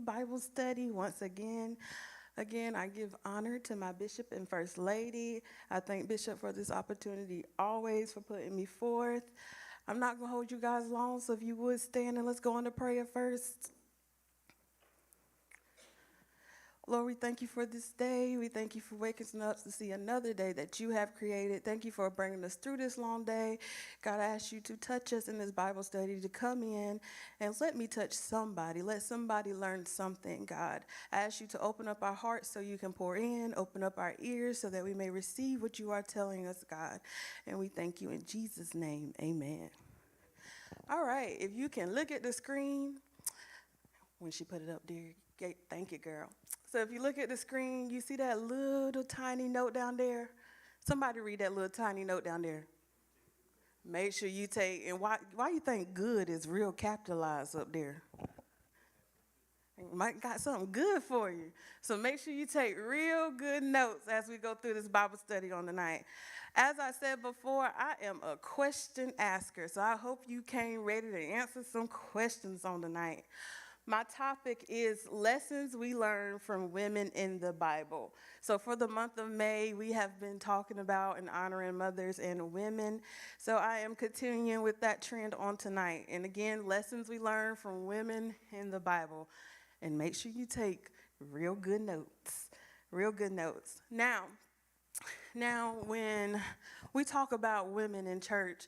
Bible study once again. Again, I give honor to my bishop and first lady. I thank Bishop for this opportunity always for putting me forth. I'm not going to hold you guys long, so if you would stand and let's go into prayer first. Lord, we thank you for this day. We thank you for waking us up to see another day that you have created. Thank you for bringing us through this long day. God, I ask you to touch us in this Bible study, to come in and let me touch somebody. Let somebody learn something, God. I ask you to open up our hearts so you can pour in, open up our ears so that we may receive what you are telling us, God. And we thank you in Jesus' name. Amen. All right, if you can look at the screen, when she put it up there, thank you, girl. So if you look at the screen, you see that little tiny note down there? Somebody read that little tiny note down there. Make sure you take, and why you think good is real capitalized up there? Mike got something good for you. So make sure you take real good notes as we go through this Bible study on the night. As I said before, I am a question asker, so I hope you came ready to answer some questions on the night. My topic is lessons we learn from women in the Bible. So for the month of May, we have been talking about and honoring mothers and women. So I am continuing with that trend on tonight. And again, lessons we learn from women in the Bible. And make sure you take real good notes, real good notes. Now, when we talk about women in church,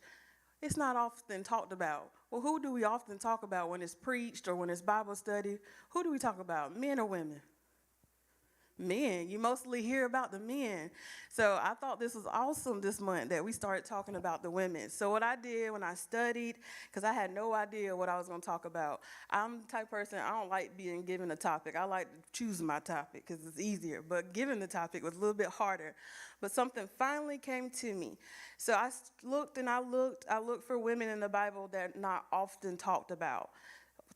it's not often talked about. Well, who do we often talk about when it's preached or when it's Bible study? Who do we talk about, men or women? Men. You mostly hear about the men. So I thought this was awesome this month that we started talking about the women. So what I did when I studied, because I had no idea what I was going to talk about. I'm the type of person, I don't like being given a topic. I like choosing my topic because it's easier. But giving the topic was a little bit harder. But something finally came to me. So I looked and I looked for women in the Bible that are not often talked about.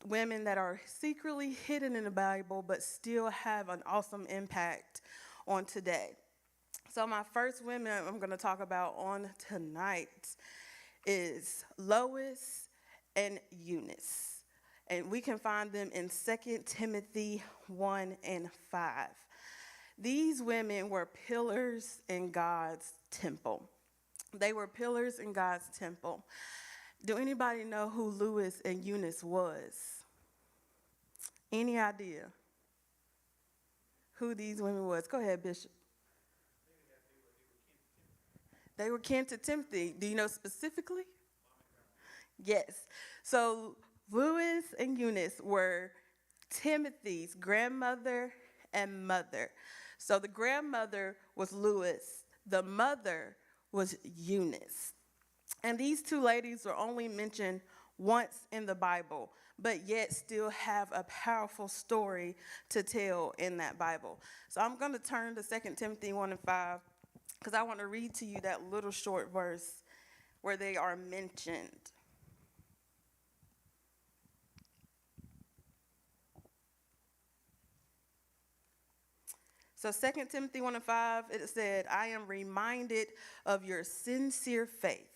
Women that are secretly hidden in the Bible but still have an awesome impact on today. So my first women I'm going to talk about on tonight is Lois and Eunice. And we can find them in 2 Timothy 1 and 5. These women were pillars in God's temple. They were pillars in God's temple. Do anybody know who Lois and Eunice was? Any idea who these women was? Go ahead, Bishop. They were kin to Timothy. Do you know specifically? Yes. So Lois and Eunice were Timothy's grandmother and mother. So the grandmother was Lois. The mother was Eunice. And these two ladies were only mentioned once in the Bible, but yet still have a powerful story to tell in that Bible. So I'm going to turn to 2 Timothy 1 and 5, because I want to read to you that little short verse where they are mentioned. So 2 Timothy 1 and 5, it said, I am reminded of your sincere faith,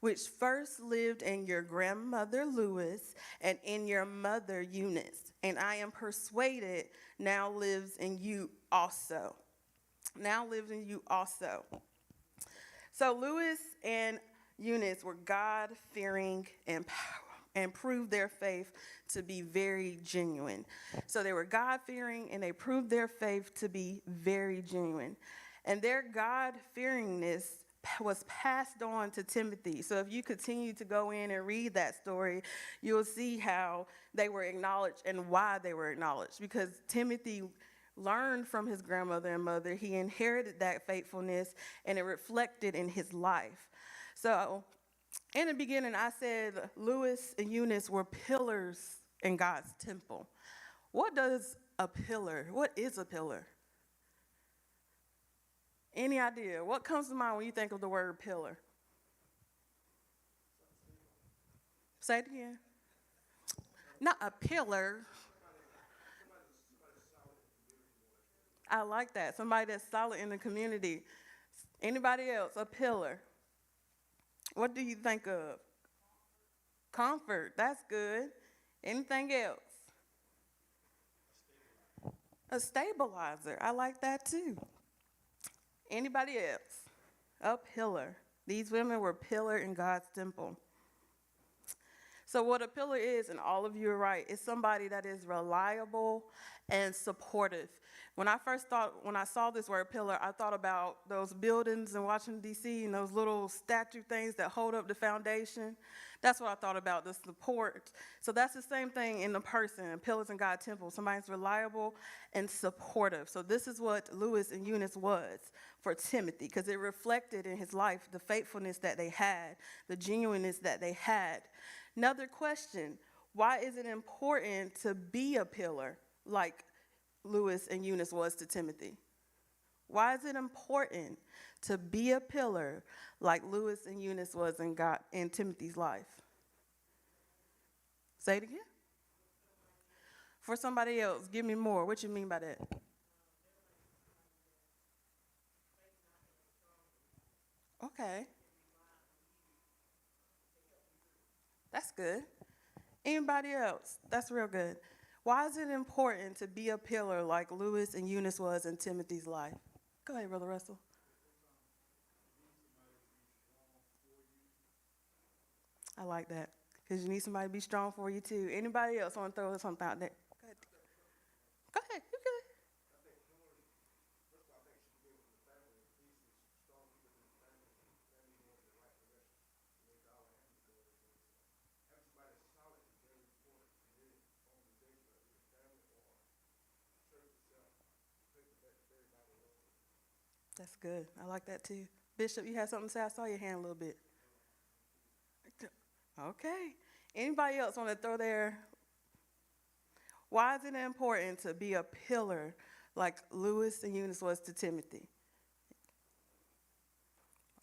which first lived in your grandmother Lois and in your mother Eunice, and I am persuaded now lives in you also. Now lives in you also. So Lois and Eunice were God-fearing and proved their faith to be very genuine. So they were God-fearing and they proved their faith to be very genuine. And their God-fearingness was passed on to Timothy. So if you continue to go in and read that story, you'll see how they were acknowledged and why they were acknowledged. Because Timothy learned from his grandmother and mother. He inherited that faithfulness, and it reflected in his life. So in the beginning, I said Lois and Eunice were pillars in God's temple. What is a pillar? Any idea? What comes to mind when you think of the word pillar? Say it again. Not a pillar. I like that. Somebody that's solid in the community. Anybody else? A pillar. What do you think of? Comfort. That's good. Anything else? A stabilizer. I like that too. Anybody else? A pillar. These women were pillar in God's temple. So what a pillar is, and all of you are right, is somebody that is reliable and supportive. When I saw this word pillar, I thought about those buildings in Washington, D.C., and those little statue things that hold up the foundation. That's what I thought about, the support. So that's the same thing in the person, pillars in God's temple. Somebody's reliable and supportive. So this is what Lois and Eunice was for Timothy, because it reflected in his life the faithfulness that they had, the genuineness that they had. Another question, why is it important to be a pillar like Lois and Eunice was to Timothy? Why is it important to be a pillar like Lois and Eunice was in Timothy's life? Say it again. For somebody else, give me more. What you mean by that? Okay, that's good. Anybody else? That's real good. Why is it important to be a pillar like Lois and Eunice was in Timothy's life? Go ahead, Brother Russell. I like that. Because you need somebody to be strong for you too. Anybody else want to throw something out there? Go ahead. Go ahead. You good. That's good. I like that too. Bishop, you had something to say? I saw your hand a little bit. Okay. Anybody else want to throw their? Why is it important to be a pillar like Lois and Eunice was to Timothy?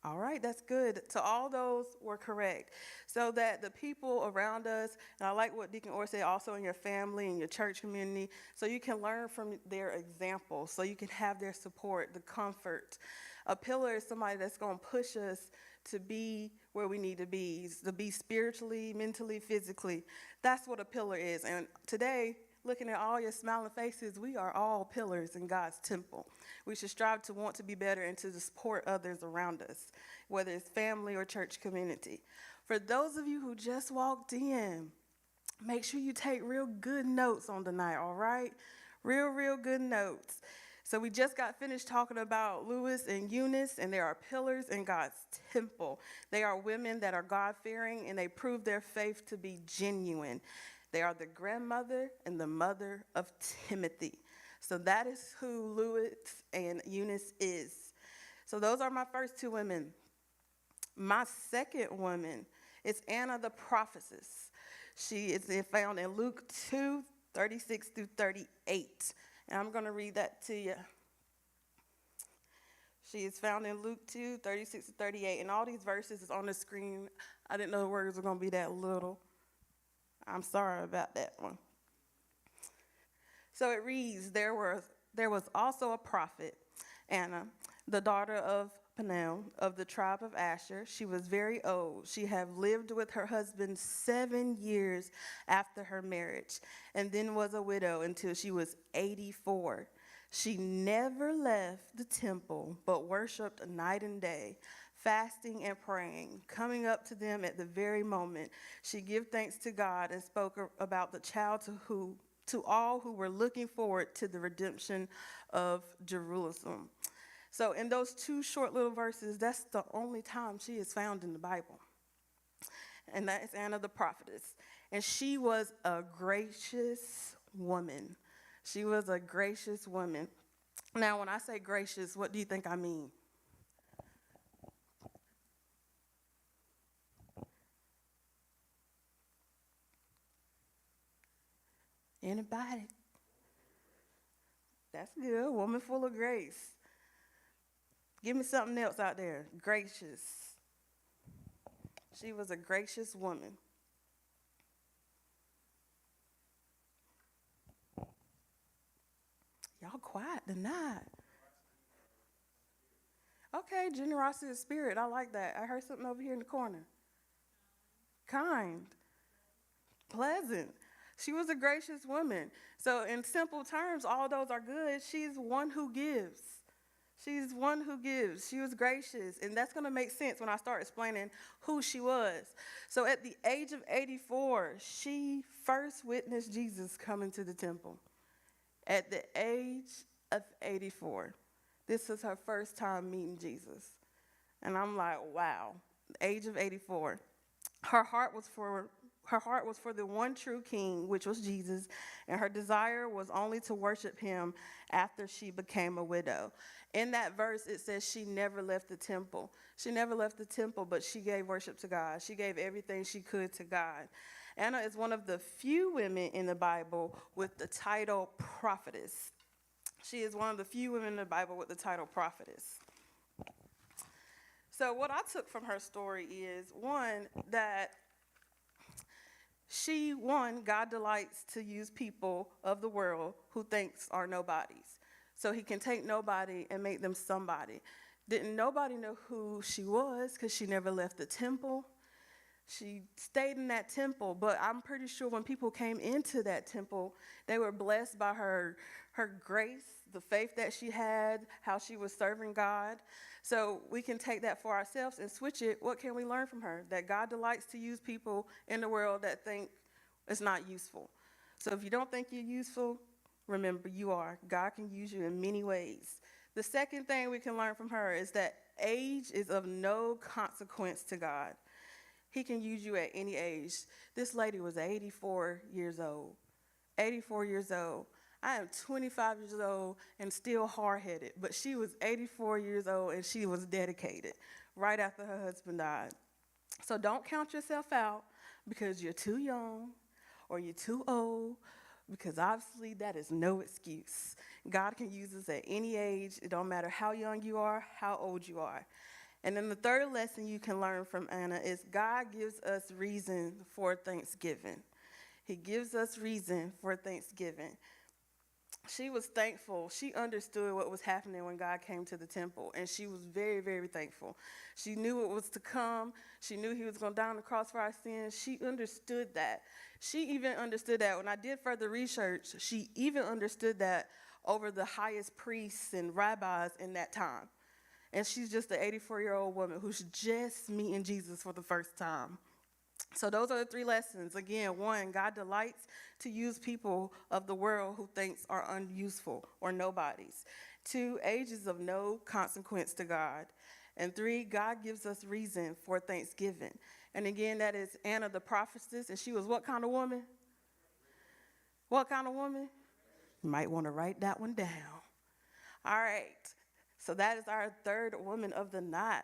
All right, that's good. So all those were correct. So that the people around us, and I like what Deacon Orr said, also in your family and your church community, so you can learn from their example, so you can have their support, the comfort. A pillar is somebody that's going to push us to be where we need to be spiritually, mentally, physically. That's what a pillar is. And today, looking at all your smiling faces, we are all pillars in God's temple. We should strive to want to be better and to support others around us, whether it's family or church community. For those of you who just walked in, make sure you take real good notes on tonight, all right? Real good notes. So we just got finished talking about Lois and Eunice, and they are pillars in God's temple. They are women that are God-fearing, and they prove their faith to be genuine. They are the grandmother and the mother of Timothy. So that is who Lois and Eunice is. So those are my first two women. My second woman is Anna the prophetess. She is found in Luke 2:36 through 38. And I'm going to read that to you. She is found in Luke 2:36 to 38. And all these verses is on the screen. I didn't know the words were going to be that little. I'm sorry about that one. So it reads, there was also a prophet, Anna, the daughter of Peniel of the tribe of Asher. She was very old. She had lived with her husband 7 years after her marriage, and then was a widow until she was 84. She never left the temple, but worshiped night and day, fasting and praying, coming up to them at the very moment. She gave thanks to God and spoke about the child to all who were looking forward to the redemption of Jerusalem. So in those two short little verses, that's the only time she is found in the Bible. And that is Anna the prophetess. And she was a gracious woman. She was a gracious woman. Now, when I say gracious, what do you think I mean? Anybody? That's good. A woman full of grace. Give me something else out there. Gracious. She was a gracious woman. Y'all quiet tonight. Okay, generosity of spirit. I like that. I heard something over here in the corner. Kind. Pleasant. She was a gracious woman. So in simple terms, all those are good. She's one who gives. She's one who gives. She was gracious. And that's going to make sense when I start explaining who she was. So at the age of 84, she first witnessed Jesus coming to the temple. At the age of 84. This was her first time meeting Jesus. And I'm like, wow, the age of 84. Her heart was for the one true king, which was Jesus, and her desire was only to worship him after she became a widow. In that verse, it says she never left the temple. She never left the temple, but she gave worship to God. She gave everything she could to God. Anna is one of the few women in the Bible with the title prophetess. She is one of the few women in the Bible with the title prophetess. So what I took from her story is, one, that God delights to use people of the world who thinks are nobodies. So he can take nobody and make them somebody. Didn't nobody know who she was because she never left the temple. She stayed in that temple, but I'm pretty sure when people came into that temple, they were blessed by her grace, the faith that she had, how she was serving God. So we can take that for ourselves and switch it. What can we learn from her? That God delights to use people in the world that think it's not useful. So if you don't think you're useful, remember you are. God can use you in many ways. The second thing we can learn from her is that age is of no consequence to God. He can use you at any age. This lady was 84 years old. 84 years old. I am 25 years old and still hard-headed, but she was 84 years old and she was dedicated right after her husband died. So don't count yourself out because you're too young or you're too old, because obviously that is no excuse. God can use us at any age. It don't matter how young you are, how old you are. And then the third lesson you can learn from Anna is God gives us reason for Thanksgiving. He gives us reason for Thanksgiving. She was thankful. She understood what was happening when God came to the temple, and she was very, very thankful. She knew what was to come. She knew he was going to die on the cross for our sins. She understood that. She even understood that. When I did further research, she even understood that over the highest priests and rabbis in that time. And she's just an 84-year-old woman who's just meeting Jesus for the first time. So those are the three lessons. Again, one, God delights to use people of the world who thinks are unuseful or nobodies. Two, age is of no consequence to God. And three, God gives us reason for Thanksgiving. And again, that is Anna the prophetess. And she was what kind of woman? What kind of woman? You might want to write that one down. All right. So that is our third woman of the night.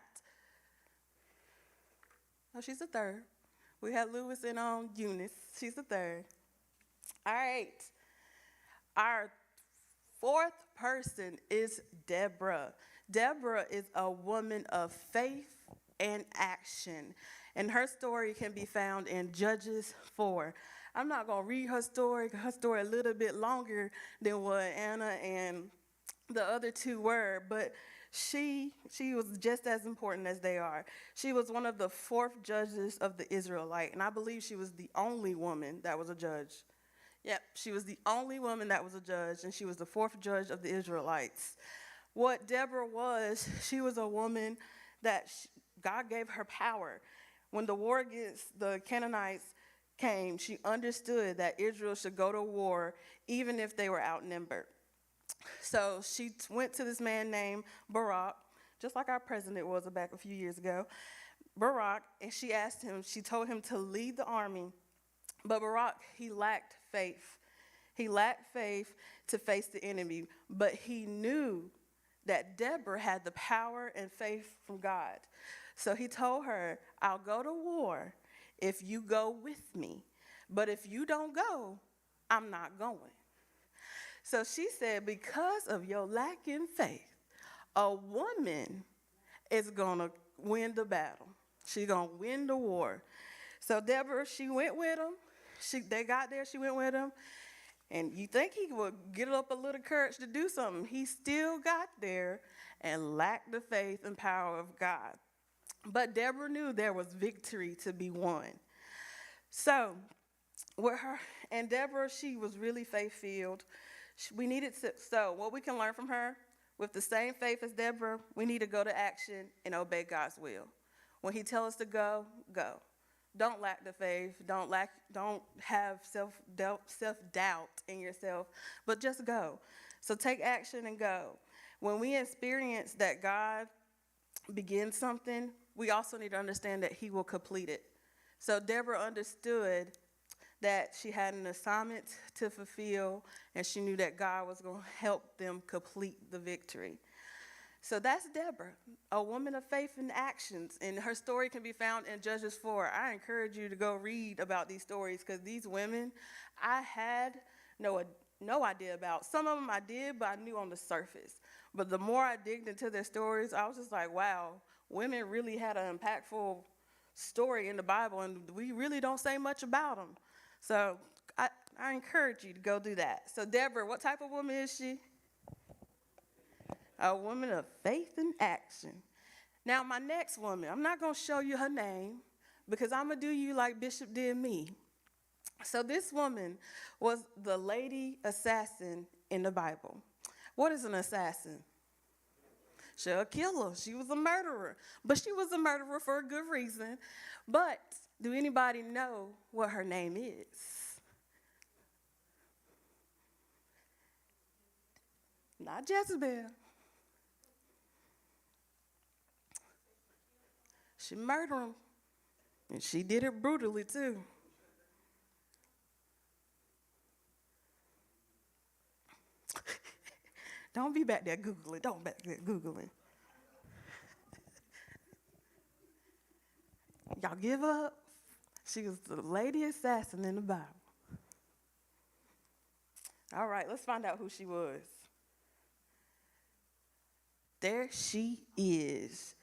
Oh, she's the third. We had Lois and Eunice. She's the third. All right. Our fourth person is Deborah. Deborah is a woman of faith and action. And her story can be found in Judges 4. I'm not going to read her story. Her story a little bit longer than what Anna and the other two were, but she was just as important as they are. She was one of the fourth judges of the Israelite, and I believe she was the only woman that was a judge. Yep, she was the only woman that was a judge, and she was the fourth judge of the Israelites. What Deborah was, she was a woman that God gave her power. When the war against the Canaanites came, she understood that Israel should go to war even if they were outnumbered. So she went to this man named Barak, just like our president was back a few years ago, Barak, and she told him to lead the army. But Barak, he lacked faith. He lacked faith to face the enemy, but he knew that Deborah had the power and faith from God. So he told her, I'll go to war if you go with me, but if you don't go, I'm not going. So she said, because of your lack in faith, a woman is going to win the battle. She's going to win the war. So Deborah, she went with him. They got there, she went with him. And you think he would get up a little courage to do something. He still got there and lacked the faith and power of God. But Deborah knew there was victory to be won. So with her and Deborah, she was really faith-filled. We needed to, so what we can learn from her, with the same faith as Deborah, we need to go to action and obey God's will. When he tells us to go, go. Don't lack the faith. Don't have self-doubt in yourself, but just go. So take action and go. When we experience that God begins something, we also need to understand that he will complete it. So Deborah understood that she had an assignment to fulfill, and she knew that God was going to help them complete the victory. So that's Deborah, a woman of faith and actions, and her story can be found in Judges 4. I encourage you to go read about these stories, because these women, I had no idea about. Some of them I did, but I knew on the surface. But the more I digged into their stories, I was just like, wow, women really had an impactful story in the Bible, and we really don't say much about them. So I encourage you to go do that. So Deborah, what type of woman is she? A woman of faith and action. Now my next woman, I'm not going to show you her name because I'm going to do you like Bishop did me. So this woman was the lady assassin in the Bible. What is an assassin? She's a killer. She was a murderer. But she was a murderer for a good reason. But do anybody know what her name is? Not Jezebel. She murdered him. And she did it brutally, too. Don't be back there Googling. Don't back there Googling. Y'all give up? She was the lady assassin in the Bible. All right, let's find out who she was. There she is.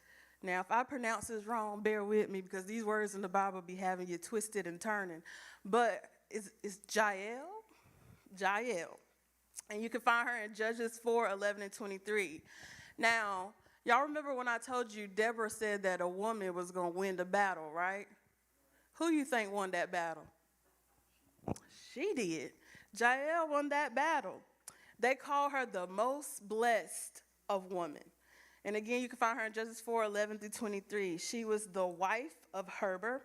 Now, if I pronounce this wrong, bear with me, because these words in the Bible be having you twisted and turning. But it's Jael. Jael. And you can find her in Judges 4, 11, and 23. Now, y'all remember when I told you Deborah said that a woman was going to win the battle, right? Who you think won that battle? She did. Jael won that battle. They call her the most blessed of women. And again, you can find her in Judges 4, 11 through 23. She was the wife of Heber.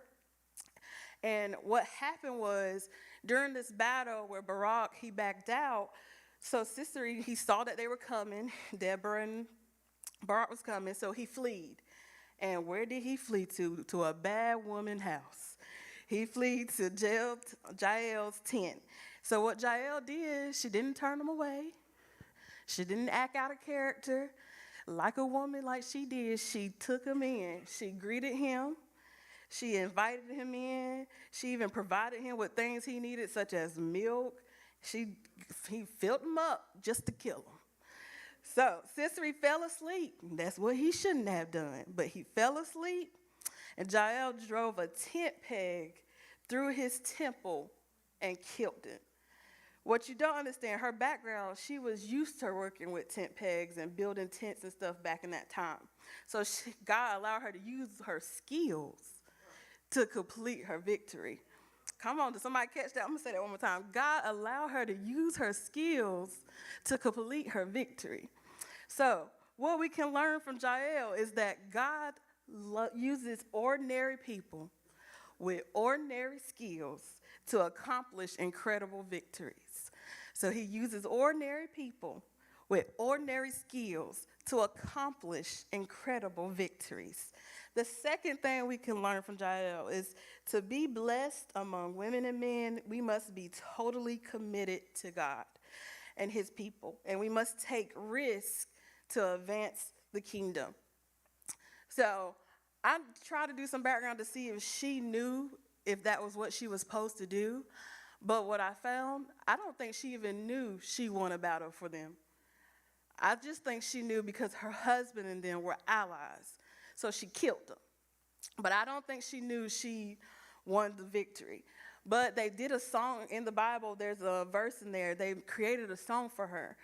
And what happened was, during this battle where Barak, he backed out, so Sisera, he saw that they were coming. Deborah and Barak was coming, so he fled. And where did he flee to? To a bad woman's house. He fled to Jael's tent. So what Jael did, she didn't turn him away. She didn't act out of character. Like a woman like she did, she took him in. She greeted him. She invited him in. She even provided him with things he needed, such as milk. He filled him up just to kill him. So Sisera fell asleep. That's what he shouldn't have done. But he fell asleep, and Jael drove a tent peg through his temple and killed him. What you don't understand, her background, she was used to working with tent pegs and building tents and stuff back in that time. So God allowed her to use her skills to complete her victory. Come on, did somebody catch that? I'm going to say that one more time. God allowed her to use her skills to complete her victory. So what we can learn from Jael is that God uses ordinary people with ordinary skills to accomplish incredible victories. So he uses ordinary people with ordinary skills to accomplish incredible victories. The second thing we can learn from Jael is to be blessed among women and men, we must be totally committed to God and his people. And we must take risks to advance the kingdom. So I tried to do some background to see if she knew if that was what she was supposed to do. But what I found, I don't think she even knew she won a battle for them. I just think she knew because her husband and them were allies. So she killed them. But I don't think she knew she won the victory. But they did a song in the Bible. There's a verse in there. They created a song for her.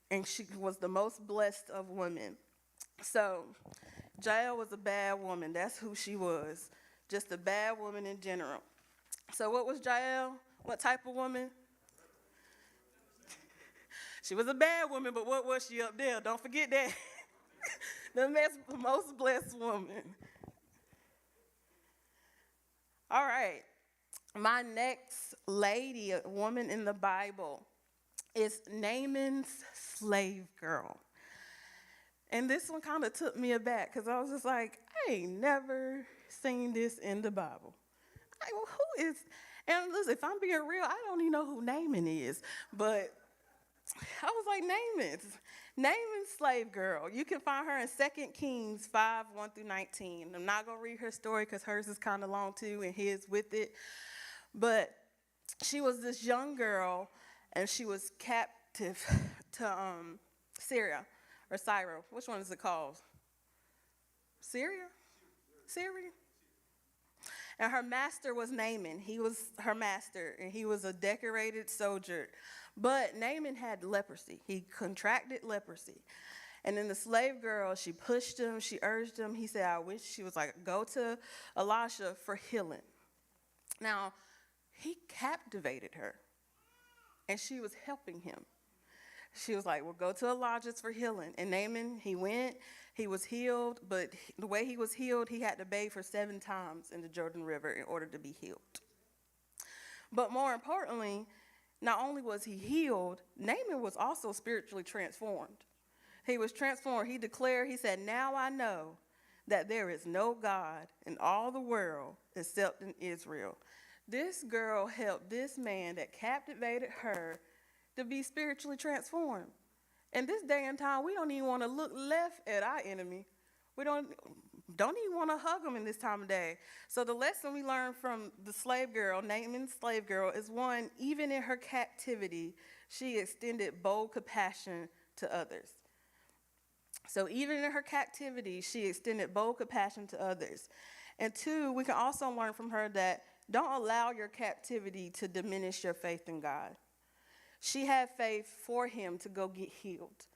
And she was the most blessed of women. So Jael was a bad woman. That's who she was. Just a bad woman in general. So what was Jael? What type of woman? She was a bad woman, but what was she up there? Don't forget that. The most blessed woman. All right. My next lady, a woman in the Bible, is Naaman's slave girl. And this one kind of took me aback because I was just like, I ain't never seen this in the Bible. Well, who is, and listen, if I'm being real, I don't even know who Naaman is. But I was like, Naaman's slave girl. You can find her in 2 Kings 5, 1 through 19. I'm not going to read her story because hers is kind of long too and his with it. But she was this young girl and she was captive to Syria or Syria. Which one is it called? Syria? And her master was Naaman. He was her master, and he was a decorated soldier. But Naaman had leprosy. He contracted leprosy. And then the slave girl, she pushed him, she urged him. He said, I wish, she was like, go to Elisha for healing. Now, he captivated her, and she was helping him. She was like, well, go to Elijah's for healing. And Naaman, he went, he was healed, but the way he was healed, he had to bathe for 7 times in the Jordan River in order to be healed. But more importantly, not only was he healed, Naaman was also spiritually transformed. He was transformed. He declared, he said, now I know that there is no God in all the world except in Israel. This girl helped this man that captivated her to be spiritually transformed. In this day and time, we don't even want to look left at our enemy. We don't even want to hug them in this time of day. So the lesson we learned from the slave girl, Naaman's slave girl, is one, even in her captivity, she extended bold compassion to others. So even in her captivity, she extended bold compassion to others. And 2, we can also learn from her that don't allow your captivity to diminish your faith in God. She had faith for him to go get healed.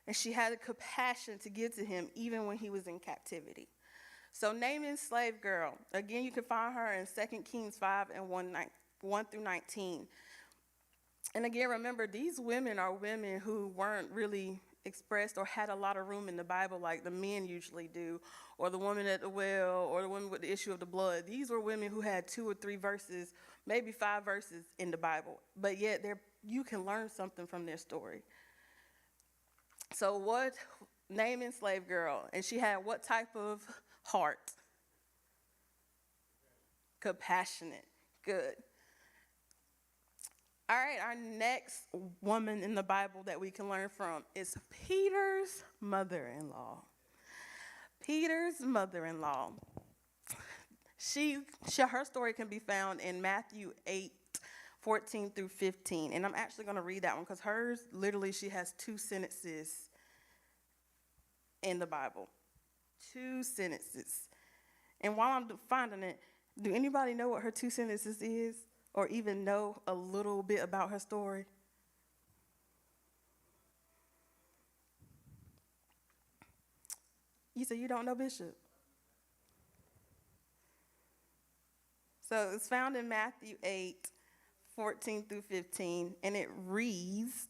And she had a compassion to give to him even when he was in captivity. So Naaman's slave girl, again, you can find her in 2 Kings 5 and 1 through 19. And again, remember, these women are women who weren't really expressed or had a lot of room in the Bible like the men usually do, or the woman at the well, or the woman with the issue of the blood. These were women who had 2 or 3 verses, maybe 5 verses in the Bible, but yet you can learn something from their story. So what, Naaman's slave girl, and she had what type of heart? Compassionate. Good. All right, our next woman in the Bible that we can learn from is Peter's mother-in-law. Peter's mother-in-law. Her story can be found in Matthew 8, 14 through 15. And I'm actually going to read that one because hers, literally, she has 2 sentences in the Bible. 2 sentences. And while I'm finding it, do anybody know what her 2 sentences is? Or even know a little bit about her story? You say you don't know, Bishop? So it's found in Matthew 8, 14 through 15, and it reads,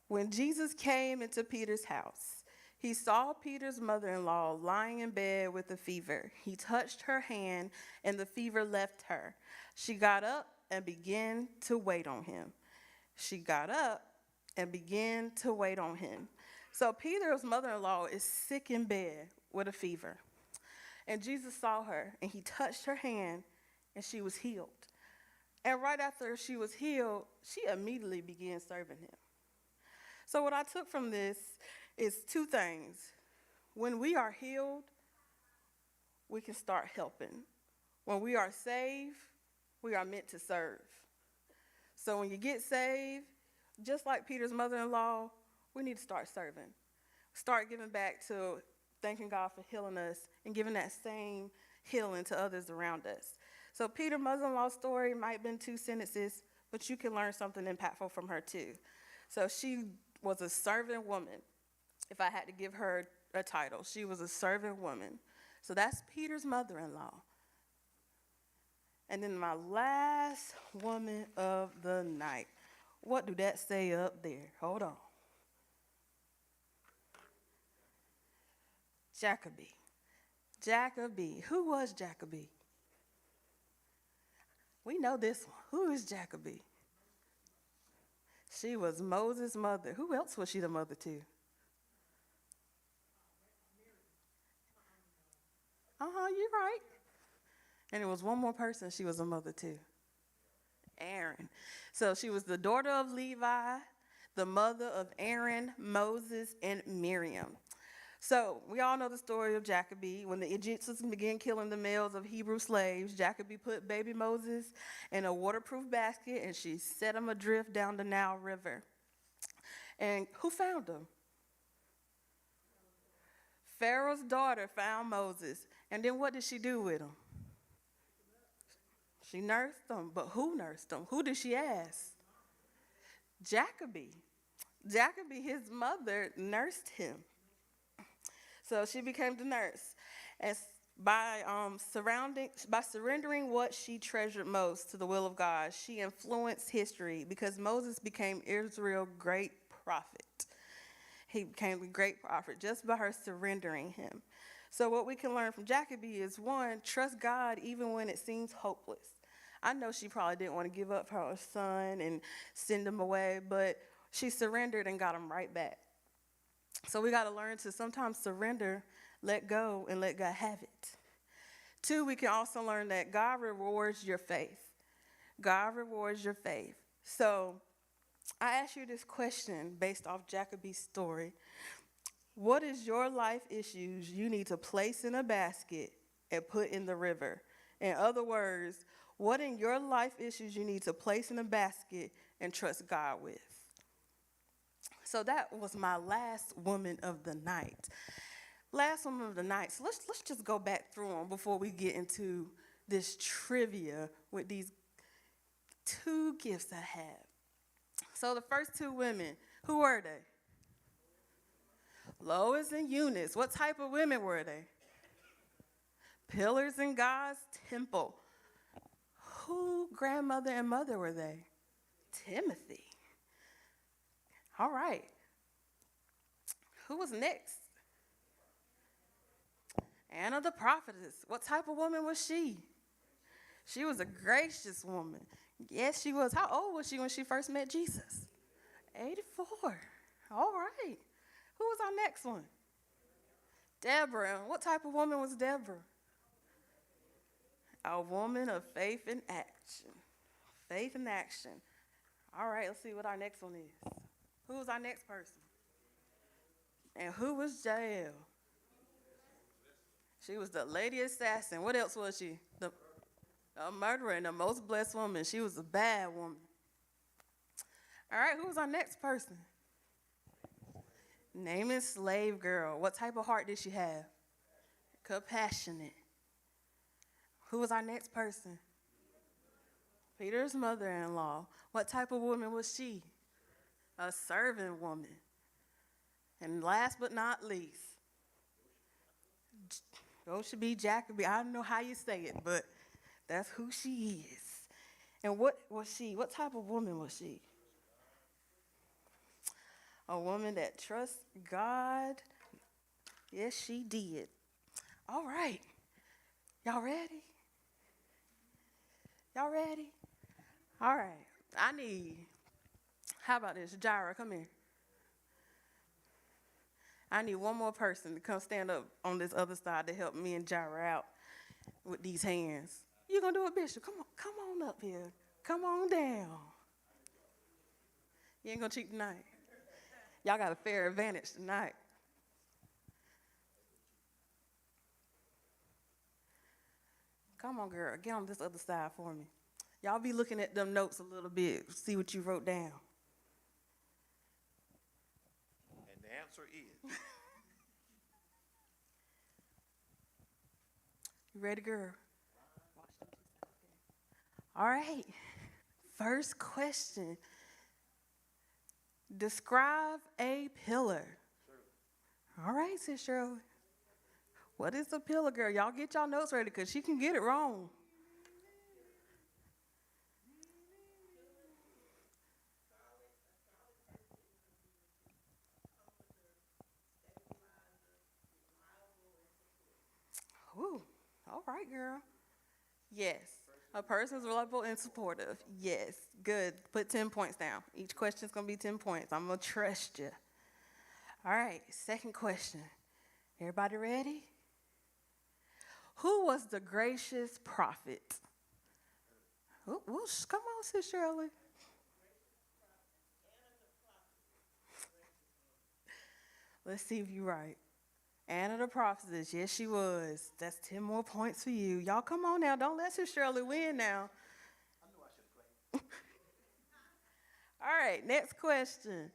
when Jesus came into Peter's house, he saw Peter's mother-in-law lying in bed with a fever. He touched her hand, and the fever left her. She got up and began to wait on him. So Peter's mother-in-law is sick in bed with a fever. And Jesus saw her, and he touched her hand, and she was healed. And right after she was healed, she immediately began serving him. So what I took from this is 2 things. When we are healed, we can start helping. When we are saved, we are meant to serve. So when you get saved, just like Peter's mother-in-law, we need to start serving. Start giving back to thanking God for healing us and giving that same healing to others around us. So Peter's mother-in-law's story might have been 2 sentences, but you can learn something impactful from her too. So she was a servant woman. If I had to give her a title, she was a servant woman. So that's Peter's mother-in-law. And then my last woman of the night. What do that say up there? Hold on. Jacoby. Jacoby. Who was Jacoby? We know this one. Who is Jacoby? She was Moses' mother. Who else was she the mother to? You're right. And it was one more person she was a mother to. Aaron. So she was the daughter of Levi, the mother of Aaron, Moses, and Miriam. So we all know the story of Jacoby. When the Egyptians began killing the males of Hebrew slaves, Jacoby put baby Moses in a waterproof basket and she set him adrift down the Nile River. And who found him? Pharaoh's daughter found Moses. And then what did she do with him? She nursed him. But who nursed him? Who did she ask? Jacoby. Jacoby, his mother, nursed him. So she became the nurse. And by surrendering what she treasured most to the will of God, she influenced history because Moses became Israel's great prophet. He became a great prophet just by her surrendering him. So what we can learn from Jacoby is, one, trust God even when it seems hopeless. I know she probably didn't want to give up her son and send him away, but she surrendered and got him right back. So we got to learn to sometimes surrender, let go, and let God have it. Two, we can also learn that God rewards your faith. God rewards your faith. So I ask you this question based off Jacoby's story. What is your life issues you need to place in a basket and put in the river? In other words, what in your life issues you need to place in a basket and trust God with? So that was my last woman of the night. Last woman of the night. So let's just go back through them before we get into this trivia with these two gifts I have. So the first two women, who were they? Lois and Eunice. What type of women were they? Pillars in God's temple. Who grandmother and mother were they? Timothy. All right. Who was next? Anna the prophetess. What type of woman was she? She was a gracious woman. Yes, she was. How old was she when she first met Jesus? 84. All right. Who was our next one? Deborah. What type of woman was Deborah? A woman of faith and action. Faith and action. All right, let's see what our next one is. Who was our next person? And who was Jael? She was the lady assassin. What else was she? A murderer and the most blessed woman. She was a bad woman. All right, who was our next person? Name is slave girl. What type of heart did she have? Compassionate. Who was our next person? Peter's mother-in-law. What type of woman was she? A servant woman. And last but not least, those should be Jacoby. I don't know how you say it, but that's who she is. And what was she? What type of woman was she? A woman that trusts God. Yes, she did. All right. Y'all ready? Y'all ready? All right. How about this? Jaira, come here. I need one more person to come stand up on this other side to help me and Jaira out with these hands. You gonna do it, Bishop? Come on up here. Come on down. You ain't gonna cheat tonight. Y'all got a fair advantage tonight. Come on, girl. Get on this other side for me. Y'all be looking at them notes a little bit. See what you wrote down. And the answer is? You ready, girl? All right. First question. Describe a pillar. Sure. All right, Sis Shirley. What is a pillar, girl? Y'all get y'all notes ready because she can get it wrong. Whew. All right, girl. Yes. A person is reliable and supportive. Yes. Good. Put 10 points down. Each question is going to be 10 points. I'm going to trust you. All right. Second question. Everybody ready? Who was the gracious prophet? Ooh, come on, Sis Shirley. Let's see if you're right. Anna the prophetess. Yes, she was. That's 10 more points for you. Y'all come on now. Don't let Sis Shirley win now. I knew I should have played. All right, next question.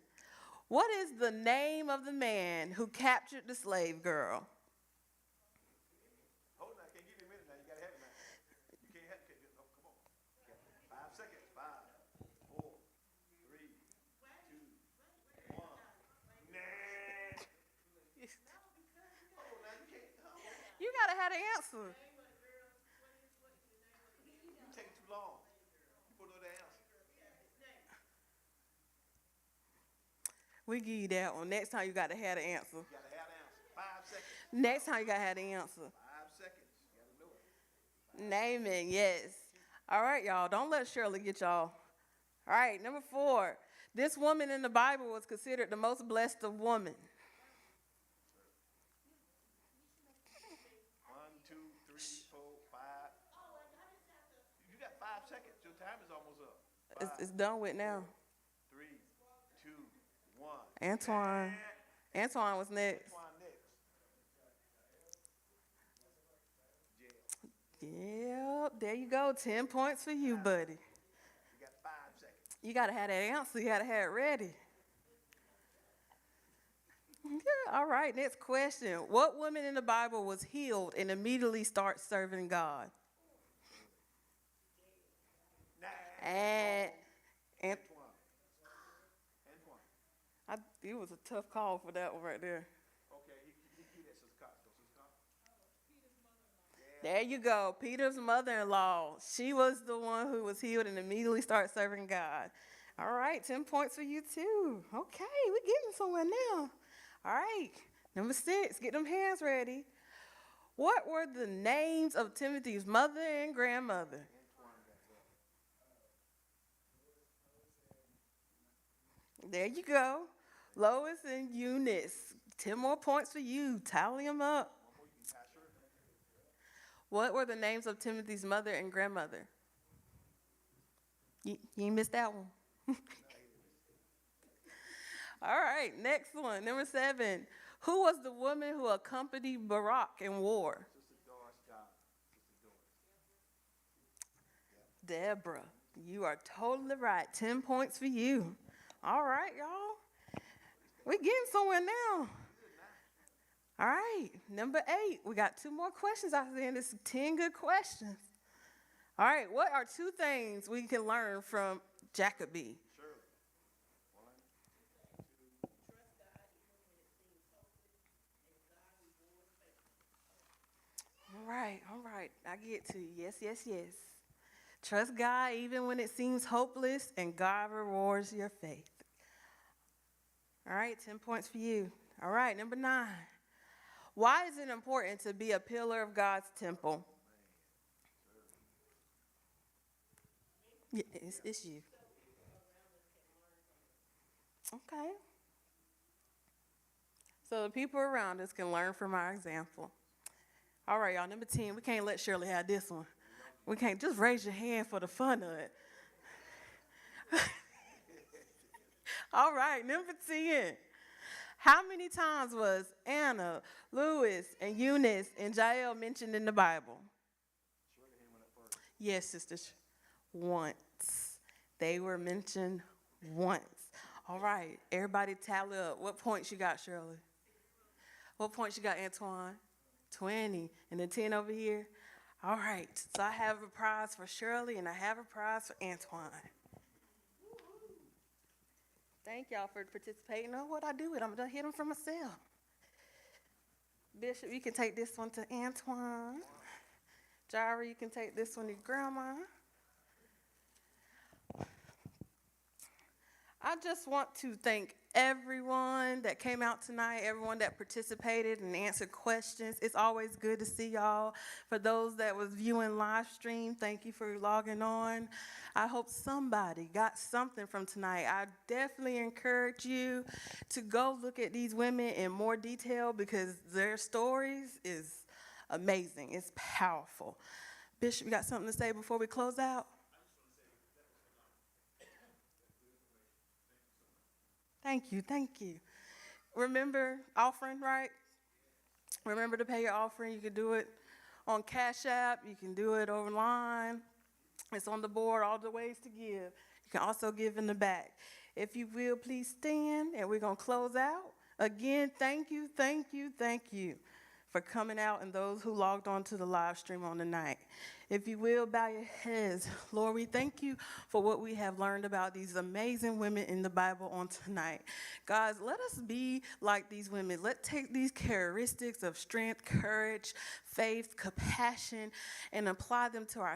What is the name of the man who captured the slave girl? Hold on, I can't give you a minute now. You gotta have it now. You can't have it. Oh, come on. You got 5 seconds. 5, 4, 3, 2, 1. Nah. Oh, now you can't. Oh. You gotta have the answer. You taking too long. You put know the answer. We give you that one. Next time you gotta have the answer. You gotta have the answer. 5 seconds. Next time you gotta have the answer. 5 seconds. You gotta know it. Name it, yes. All right, y'all. Don't let Shirley get y'all. All right, number 4. This woman in the Bible was considered the most blessed of women. 1, 2, 3, 4, 5. You got 5 seconds. Your time is almost up. 5, It's done with now. 3, 2, 1. Antoine. Antoine was next. Antoine next. Yep, there you go. 10 points for you, buddy. You got 5 seconds. You gotta have that answer. You gotta have it ready. Yeah, all right, next question. What woman in the Bible was healed and immediately started serving God? And Antoine. it was a tough call for that one right there. Okay, he that's his car. So his car. There you go. Peter's mother-in-law. She was the one who was healed and immediately started serving God. All right, 10 points for you too. Okay, we're getting somewhere now. All right, number 6, get them hands ready. What were the names of Timothy's mother and grandmother? There you go. Lois and Eunice. 10 more points for you. Tally them up. What were the names of Timothy's mother and grandmother? You missed that one. All right, next one, number 7. Who was the woman who accompanied Barak in war? Deborah. You are totally right. 10 points for you. All right, y'all. We're getting somewhere now. All right, number 8. We got 2 more questions out there, and it's 10 good questions. All right, what are 2 things we can learn from Jacoby? All right. I get to you. Yes. Trust God even when it seems hopeless, and God rewards your faith. All right, 10 points for you. All right, number 9. Why is it important to be a pillar of God's temple? Yeah, it's you. Okay. So the people around us can learn from our example. All right, y'all, number 10, we can't let Shirley have this one. We can't just raise your hand for the fun of it. All right, number 10. How many times was Anna, Lois, and Eunice and Jael mentioned in the Bible? Yes, sisters. Once. They were mentioned once. All right, everybody tally up. What points you got, Shirley? What points you got, Antoine? 20. And the 10 over here? All right, so I have a prize for Shirley and I have a prize for Antoine. Thank y'all for participating. Know what I do with them? I'm going to hit them for myself. Bishop, you can take this one to Antoine. Jara, you can take this one to Grandma. I just want to thank everyone that came out tonight, everyone that participated and answered questions. It's always good to see y'all. For those that was viewing live stream, thank you for logging on. I hope somebody got something from tonight. I definitely encourage you to go look at these women in more detail because their stories is amazing. It's powerful. Bishop, you got something to say before we close out? Thank you, thank you. Remember offering, right? Remember to pay your offering. You can do it on Cash App. You can do it online. It's on the board, all the ways to give. You can also give in the back. If you will, please stand, and we're going to close out. Again, thank you, thank you, thank you for coming out and those who logged on to the live stream on the night. If you will, bow your heads. Lord, we thank you for what we have learned about these amazing women in the Bible on tonight. Guys, let us be like these women. Let's take these characteristics of strength, courage, faith, compassion, and apply them to our